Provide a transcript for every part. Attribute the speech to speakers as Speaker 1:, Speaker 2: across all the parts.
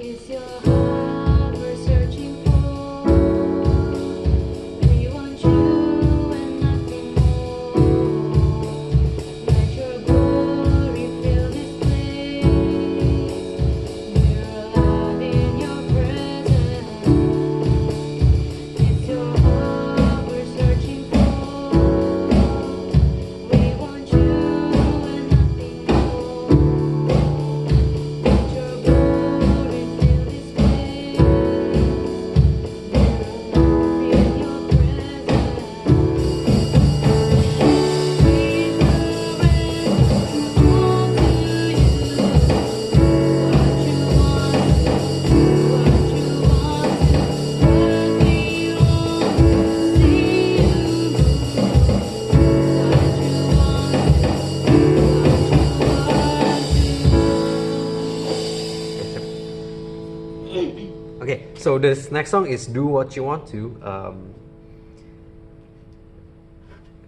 Speaker 1: It's your heart we're searching for. We want you and nothing more. Let your glory fill this place. We're alive in your presence. It's your heart we're searching for. We want you and nothing more. Let your glory fill this place. We're alive in your presence. We surrender all to you. What you want, what you want, what we want, see you.
Speaker 2: Okay, so this next song is Do What You Want To.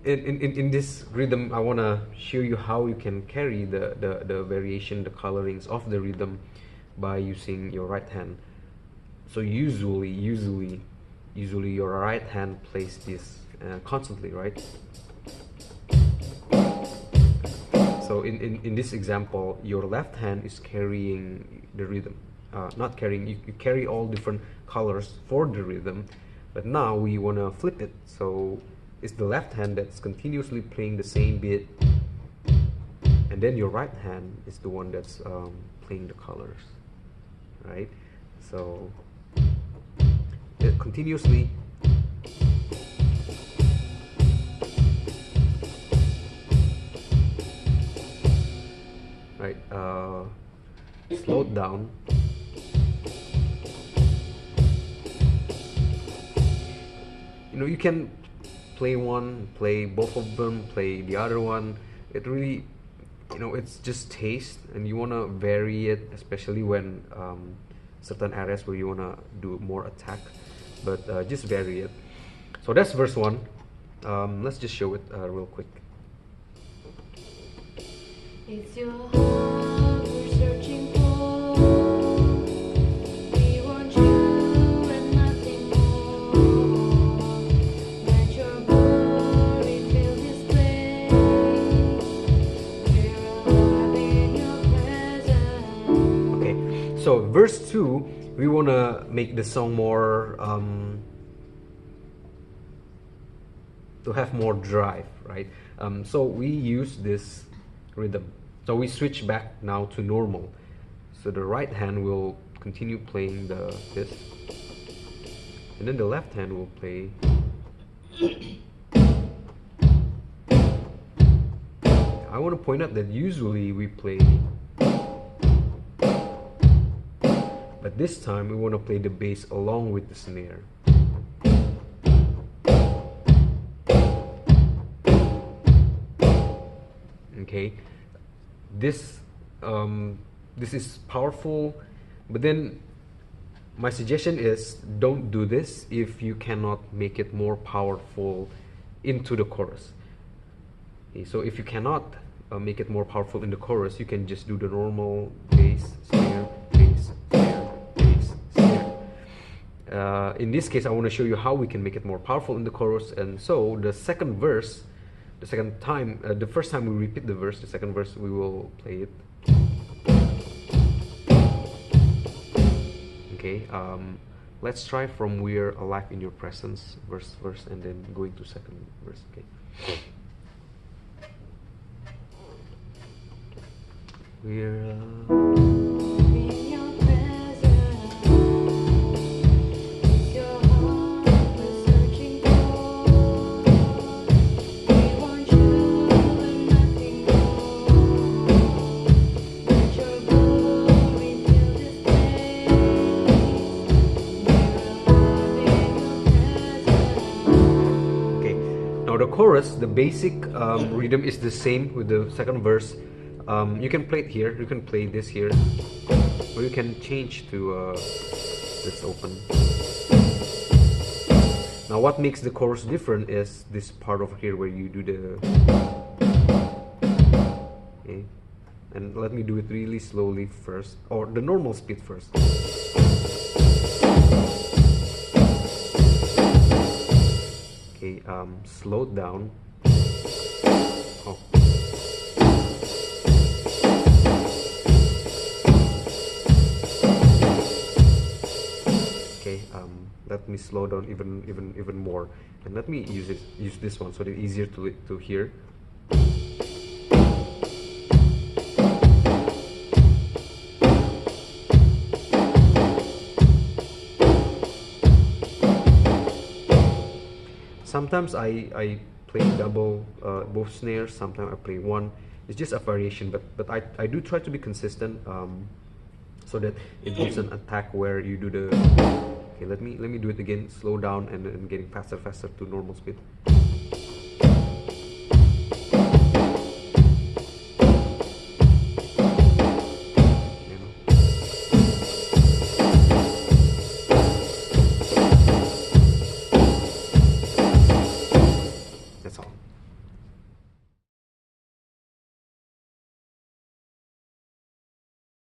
Speaker 2: In this rhythm, I want to show you how you can carry the variation, the colorings of the rhythm by using your right hand. So usually your right hand plays this constantly, right? So in this example, your left hand is carrying the rhythm. Not carrying, you carry all different colors for the rhythm, but now we want to flip it. So it's the left hand that's continuously playing the same beat, and then your right hand is the one that's playing the colors, right? So it continuously. Right, slow it down. You know, you can play one, play both of them, play the other one. It really, you know, it's just taste, and you want to vary it, especially when certain areas where you want to do more attack, but just vary it. So that's verse 1. Let's just show it real quick.
Speaker 1: It's your heart we're searching for. We want you and nothing more. Let your glory fill this place. We're alive in your presence.
Speaker 2: Okay, so verse 2, we want to make the song more to have more drive, right? So we use this rhythm. So we switch back now to normal. So the right hand will continue playing this, and then the left hand will play. I want to point out that usually we play, but this time we want to play the bass along with the snare. Okay, this is powerful, but then my suggestion is don't do this if you cannot make it more powerful into the chorus. Okay, so if you cannot make it more powerful in the chorus, you can just do the normal bass, snare, bass, snare, bass, snare. In this case, I want to show you how we can make it more powerful in the chorus. And so the second verse, the first time we repeat the verse, the second verse we will play it. Okay, let's try from "We're Alive in Your Presence," verse, and then going to second verse. Okay, we're
Speaker 1: In your presence. It's your heart we're searching for. We want you and nothing more. Let your glory fill this place. We're alive in your presence.
Speaker 2: okay. Now the chorus, the basic rhythm is the same with the second verse. You can play it here, you can play this here, or you can change to let's open. Now what makes the chorus different is this part over here where you do the, okay, and let me do it really slowly first, or the normal speed first. Okay, slow down. Oh. Okay, let me slow down even more, and let me use this one so that it's easier to hear. Sometimes I play double both snares. Sometimes I play one. It's just a variation, but I do try to be consistent, so that it gives an attack where you do the. Okay, let me do it again. Slow down and getting faster to normal speed.